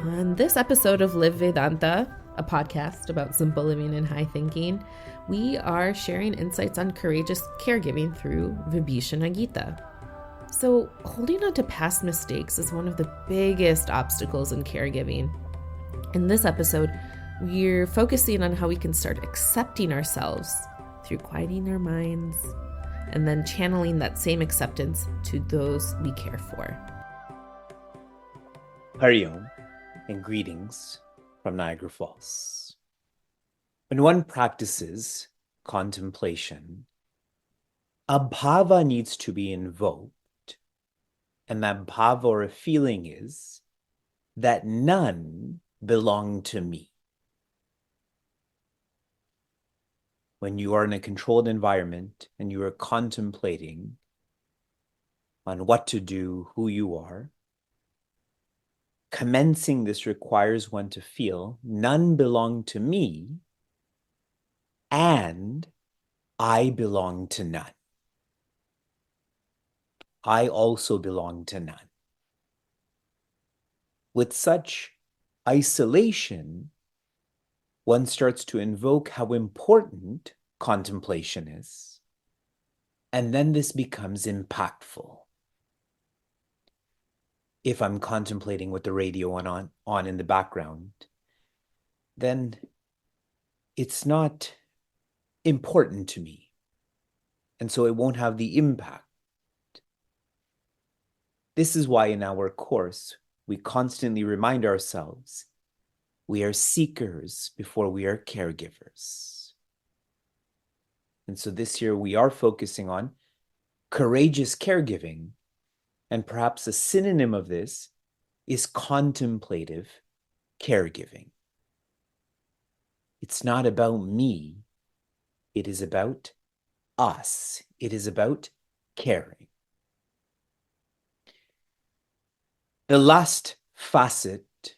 On this episode of Live Vedanta, a podcast about simple living and high thinking, we are sharing insights on courageous caregiving through Vibhishana Gita. So, holding on to past mistakes is one of the biggest obstacles in caregiving. In this episode, we're focusing on how we can start accepting ourselves through quieting our minds and then channeling that same acceptance to those we care for. Hari Om and greetings from Niagara Falls. When one practices contemplation, a bhava needs to be invoked, and that bhava or a feeling is that none belong to me. When you are in a controlled environment and you are contemplating on what to do, who you are, commencing this requires one to feel none belong to me and I belong to none. I also belong to none. With such isolation, one starts to invoke how important contemplation is, and then this becomes impactful. If I'm contemplating with the radio on in the background, then it's not important to me. And so it won't have the impact. This is why in our course, we constantly remind ourselves we are seekers before we are caregivers. And so this year we are focusing on courageous caregiving. And perhaps a synonym of this is contemplative caregiving. It's not about me. It is about us. It is about caring. The last facet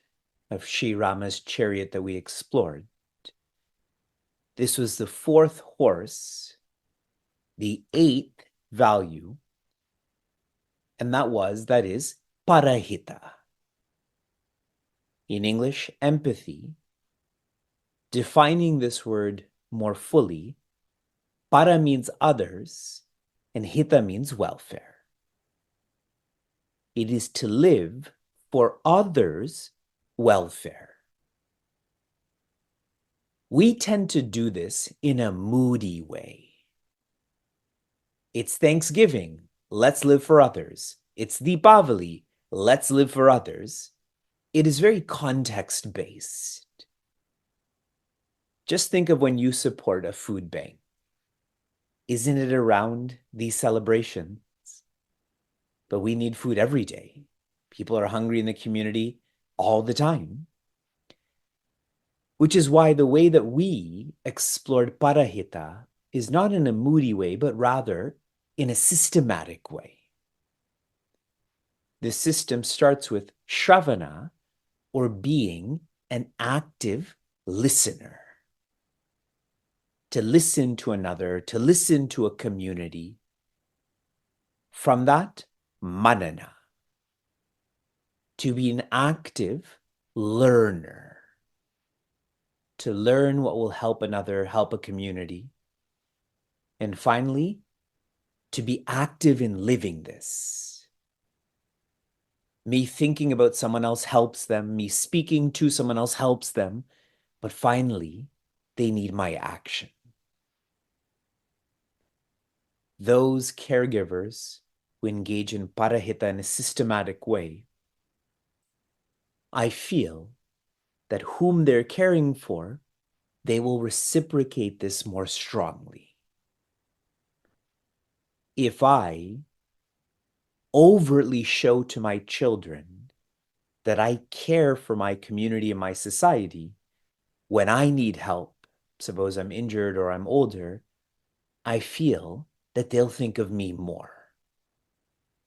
of Sri Rama's chariot that we explored, this was the fourth horse, the eighth value, and that is parahita. In English, empathy. Defining this word more fully, para means others, and hita means welfare. It is to live for others' welfare. We tend to do this in a moody way. It's Thanksgiving. Let's live for others. It's Deepavali. Let's live for others. It is very context-based. Just think of when you support a food bank. Isn't it around these celebrations? But we need food every day. People are hungry in the community all the time. Which is why the way that we explored parahita is not in a moody way, but rather in a systematic way. This system starts with shravana, or being an active listener. To listen to another, to listen to a community. From that, manana. To be an active learner. To learn what will help another, help a community. And finally, to be active in living this. Me thinking about someone else helps them. Me speaking to someone else helps them. But finally, they need my action. Those caregivers who engage in parahita in a systematic way, I feel that whom they're caring for, they will reciprocate this more strongly. If I overtly show to my children that I care for my community and my society, when I need help, suppose I'm injured or I'm older, I feel that they'll think of me more.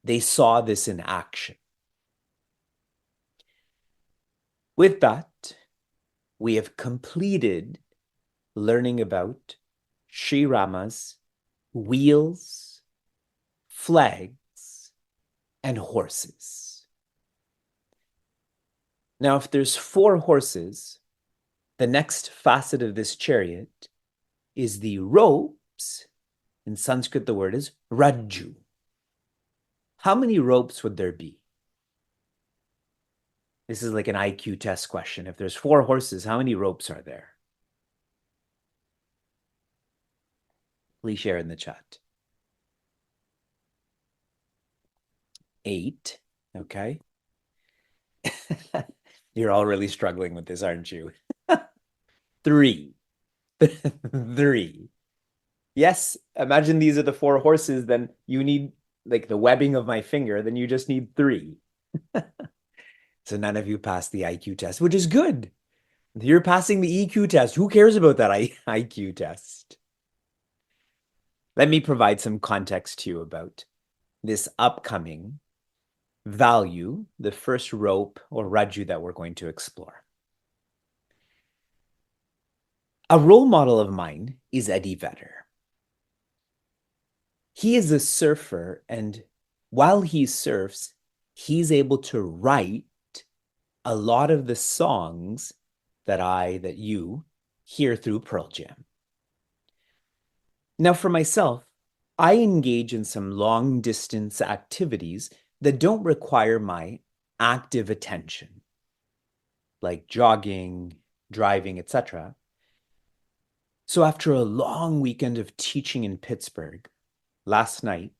They saw this in action. With that, we have completed learning about Sri Rama's wheels, flags, and horses. Now, if there's 4 horses, the next facet of this chariot is the ropes. In Sanskrit, the word is rajju. How many ropes would there be? This is like an IQ test question. If there's 4 horses, how many ropes are there? Please share in the chat. 8. Okay. You're all really struggling with this, aren't you? 3. 3. Yes, imagine these are the 4 horses, then you need like the webbing of my finger, then you just need 3. So none of you passed the IQ test, which is good. You're passing the EQ test. Who cares about that IQ test? Let me provide some context to you about this upcoming value, the first rope or rajju that we're going to explore. A role model of mine is Eddie Vedder. He is a surfer, and while he surfs, he's able to write a lot of the songs that you hear through Pearl Jam. Now, for myself, I engage in some long distance activities that don't require my active attention, like jogging, driving, etc. So after a long weekend of teaching in Pittsburgh, last night,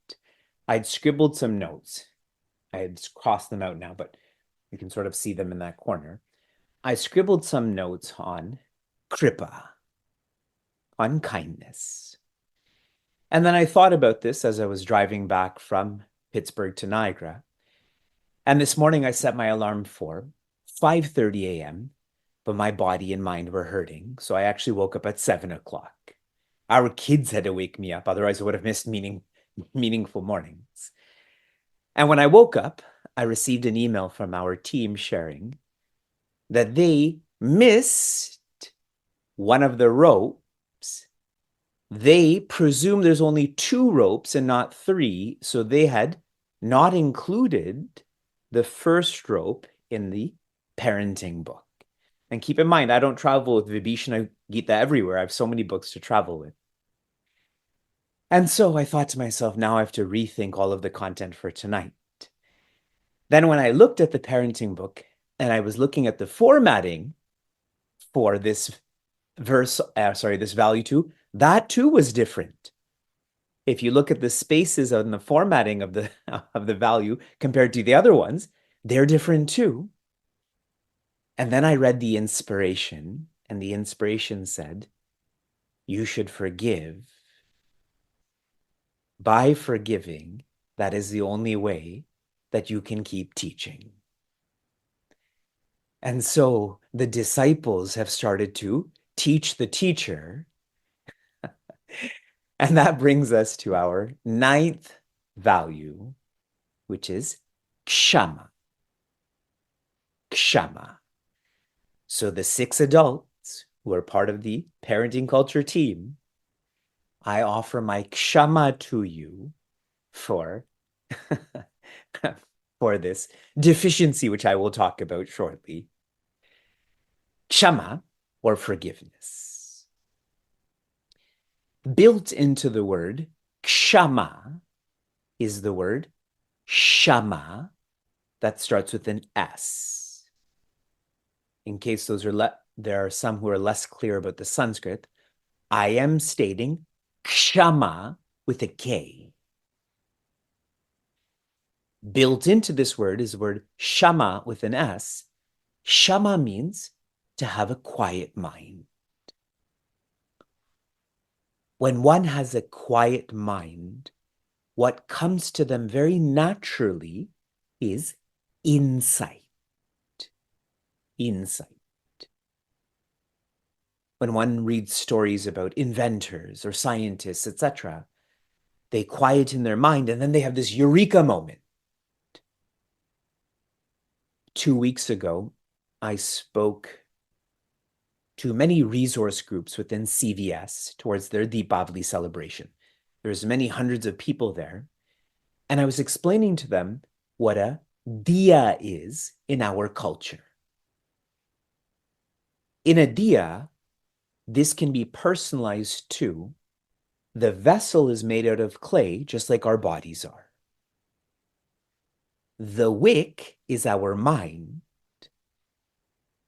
I'd scribbled some notes. I had crossed them out now, but you can sort of see them in that corner. I scribbled some notes on kripa, on kindness. And then I thought about this as I was driving back from Pittsburgh to Niagara. And this morning I set my alarm for 5:30 a.m., but my body and mind were hurting. So I actually woke up at 7 o'clock. Our kids had to wake me up, otherwise I would have missed meaningful mornings. And when I woke up, I received an email from our team sharing that they missed one of the ropes. They presume there's only 2 ropes and not 3, so they had not included the first rope in the parenting book. And keep in mind, I don't travel with Vibhishana Gita everywhere. I have so many books to travel with. And so I thought to myself, now I have to rethink all of the content for tonight. Then when I looked at the parenting book and I was looking at the formatting for this this value too, that too was different. If you look at the spaces on the formatting of the value compared to the other ones, they're different too. And then I read the inspiration, and the inspiration said, you should forgive. By forgiving, that is the only way that you can keep teaching. And so the disciples have started to teach the teacher. And that brings us to our 9th value, which is Kshama. Kshama. So the 6 adults who are part of the parenting culture team, I offer my Kshama to you for, for this deficiency, which I will talk about shortly. Kshama, or forgiveness. Built into the word Kshama is the word shama that starts with an S. In case there are some who are less clear about the Sanskrit, I am stating Kshama with a K. Built into this word is the word shama with an S. Shama means to have a quiet mind. When one has a quiet mind, what comes to them very naturally is insight. Insight. When one reads stories about inventors or scientists, etc., they quieten their mind and then they have this eureka moment. 2 weeks ago, I spoke to many resource groups within CVS towards their Deepavali celebration. There's many hundreds of people there. And I was explaining to them what a diya is in our culture. In a diya, this can be personalized too. The vessel is made out of clay, just like our bodies are. The wick is our mind.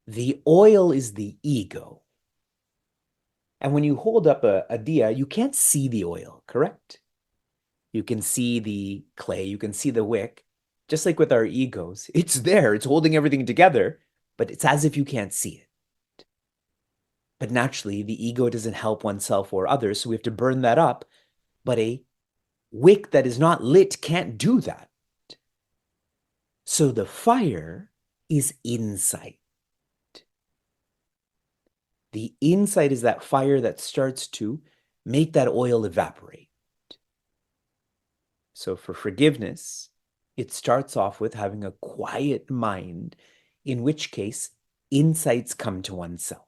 The oil is the ego. And when you hold up a diya, you can't see the oil, correct? You can see the clay, you can see the wick. Just like with our egos, it's there, it's holding everything together, but it's as if you can't see it. But naturally, the ego doesn't help oneself or others, so we have to burn that up. But a wick that is not lit can't do that. So the fire is insight. The insight is that fire that starts to make that oil evaporate. So for forgiveness, it starts off with having a quiet mind, in which case insights come to oneself.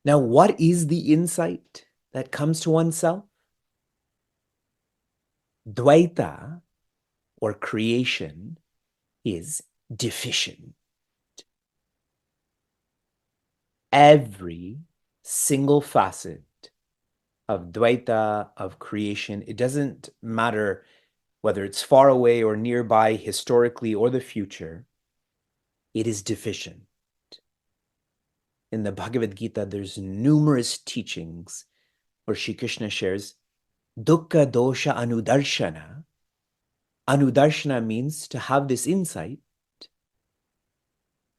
Now, what is the insight that comes to oneself? Dvaita, or creation, is deficient. Every single facet of Dvaita, of creation, it doesn't matter whether it's far away or nearby, historically or the future, it is deficient. In the Bhagavad Gita, there's numerous teachings where Shri Krishna shares dukkha dosha anudarshana. Anudarshana means to have this insight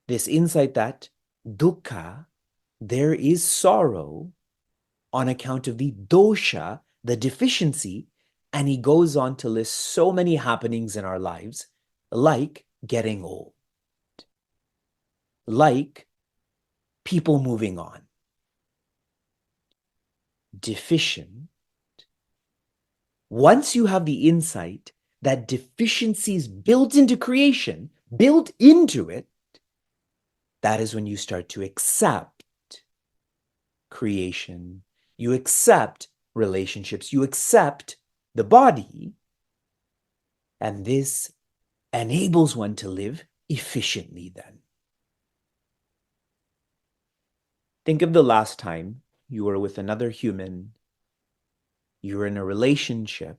that dukkha, there is sorrow on account of the dosha, the deficiency, and he goes on to list so many happenings in our lives, like getting old, like people moving on. Deficient. Once you have the insight that deficiency is built into creation, built into it, that is when you start to accept creation. You accept relationships. You accept the body. And this enables one to live efficiently then. Think of the last time you were with another human, you were in a relationship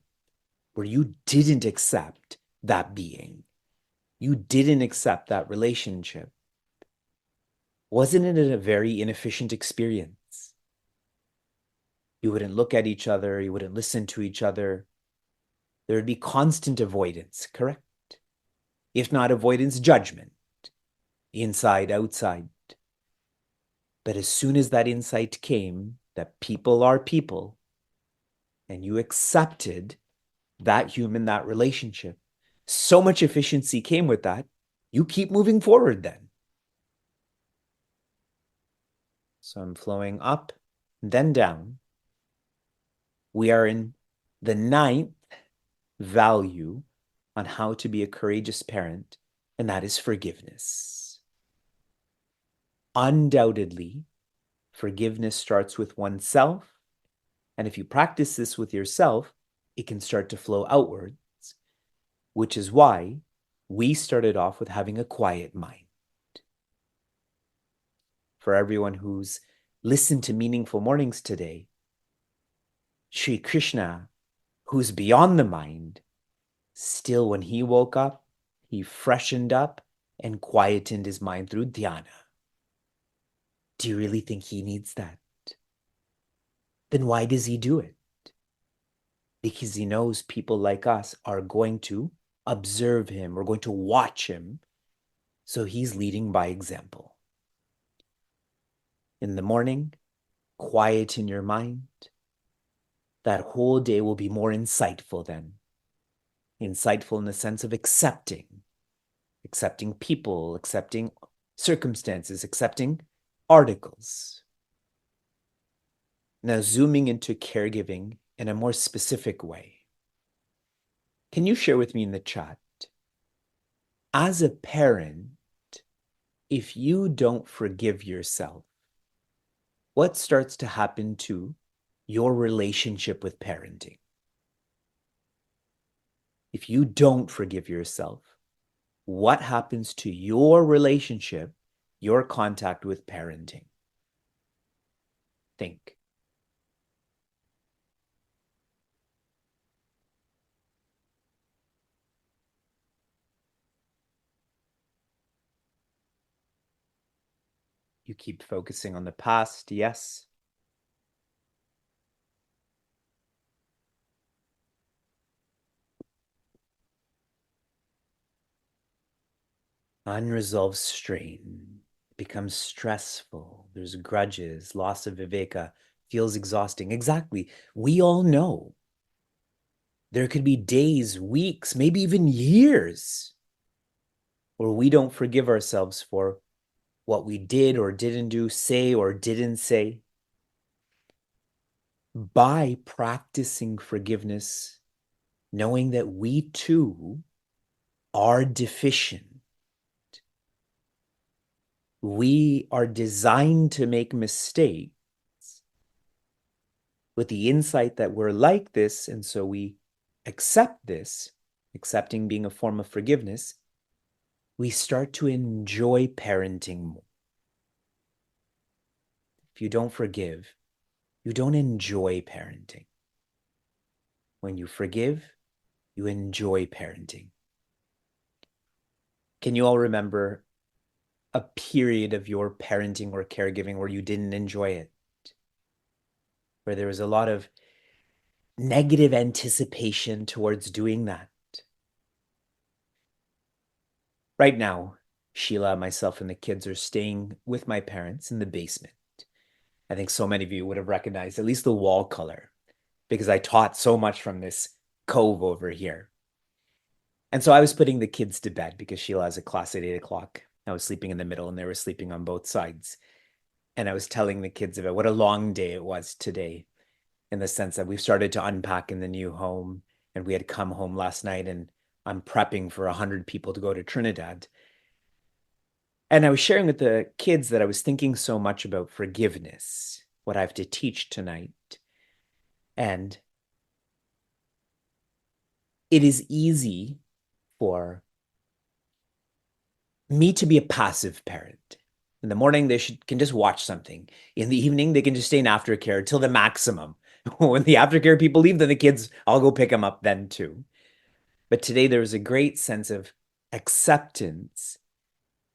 where you didn't accept that being. You didn't accept that relationship. Wasn't it a very inefficient experience? You wouldn't look at each other, you wouldn't listen to each other. There would be constant avoidance, correct? If not avoidance, judgment, inside, outside. But as soon as that insight came, that people are people, and you accepted that human, that relationship, so much efficiency came with that, you keep moving forward then. So I'm flowing up, then down. We are in the 9th value on how to be a courageous parent, and that is forgiveness. Undoubtedly, forgiveness starts with oneself, and if you practice this with yourself, it can start to flow outwards, which is why we started off with having a quiet mind. For everyone who's listened to Meaningful Mornings today, Sri Krishna, who's beyond the mind, still when he woke up, he freshened up and quietened his mind through dhyana. Do you really think he needs that? Then why does he do it? Because he knows people like us are going to observe him, we're going to watch him, so he's leading by example. In the morning, quieten your mind. That whole day will be more insightful then. Insightful in the sense of accepting people, accepting circumstances, accepting articles. Now, zooming into caregiving in a more specific way. Can you share with me in the chat, as a parent, if you don't forgive yourself, what starts to happen to your relationship with parenting? If you don't forgive yourself, what happens to your relationship, your contact with parenting? Think. You keep focusing on the past, yes. Unresolved strain becomes stressful. There's grudges, loss of viveka, feels exhausting. Exactly. We all know. There could be days, weeks, maybe even years where we don't forgive ourselves for what we did or didn't do, say or didn't say. By practicing forgiveness, knowing that we too are deficient, we are designed to make mistakes with the insight that we're like this, and so we accept this, accepting being a form of forgiveness, we start to enjoy parenting more. If you don't forgive, you don't enjoy parenting. When you forgive, you enjoy parenting. Can you all remember a period of your parenting or caregiving where you didn't enjoy it? Where there was a lot of negative anticipation towards doing that? Right now, Sheila, myself, and the kids are staying with my parents in the basement. I think so many of you would have recognized at least the wall color because I taught so much from this cove over here. And so I was putting the kids to bed because Sheila has a class at 8 o'clock. I was sleeping in the middle and they were sleeping on both sides. And I was telling the kids about what a long day it was today, in the sense that we've started to unpack in the new home and we had come home last night and I'm prepping for 100 people to go to Trinidad. And I was sharing with the kids that I was thinking so much about forgiveness, what I have to teach tonight. And it is easy for me to be a passive parent. In the morning, they can just watch something. In the evening, they can just stay in aftercare till the maximum. When the aftercare people leave, then the kids, I'll go pick them up then too. But today there was a great sense of acceptance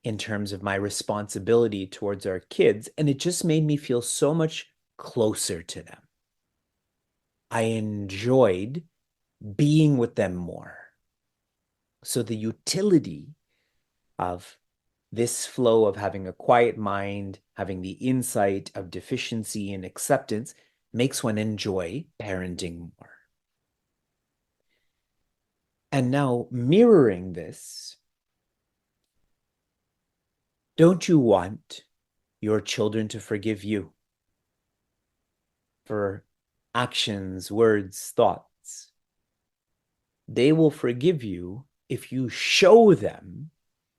in terms of my responsibility towards our kids. And it just made me feel so much closer to them. I enjoyed being with them more. So the utility of this flow of having a quiet mind, having the insight of deficiency and acceptance makes one enjoy parenting more. And now mirroring this, don't you want your children to forgive you for actions, words, thoughts? They will forgive you if you show them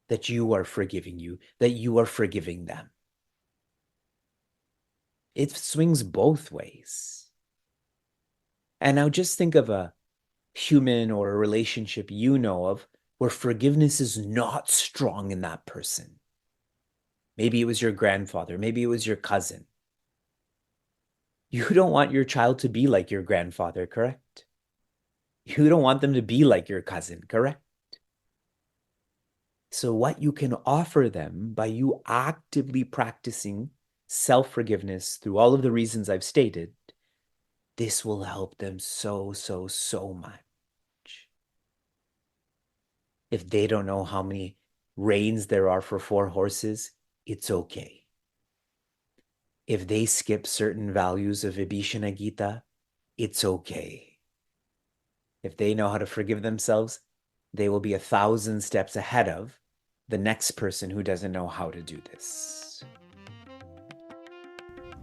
that you are forgiving you, that you are forgiving them. It swings both ways. And now just think of a human or a relationship you know of where forgiveness is not strong in that person. Maybe it was your grandfather, maybe it was your cousin. You don't want your child to be like your grandfather, correct? You don't want them to be like your cousin, correct? So what you can offer them by you actively practicing self-forgiveness through all of the reasons I've stated, this will help them so much. If they don't know how many reins there are for 4 horses, it's okay. If they skip certain values of Vibhishana Gita, it's okay. If they know how to forgive themselves, they will be 1,000 steps ahead of the next person who doesn't know how to do this.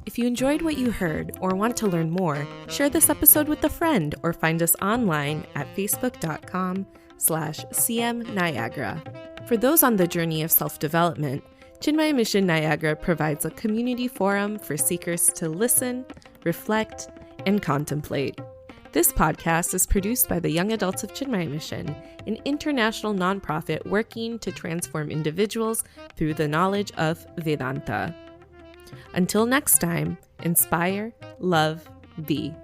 If you enjoyed what you heard or want to learn more, share this episode with a friend or find us online at facebook.com/cmniagara. For those on the journey of self-development, Chinmaya Mission Niagara provides a community forum for seekers to listen, reflect, and contemplate. This podcast is produced by the Young Adults of Chinmaya Mission, an international nonprofit working to transform individuals through the knowledge of Vedanta. Until next time, inspire, love, be.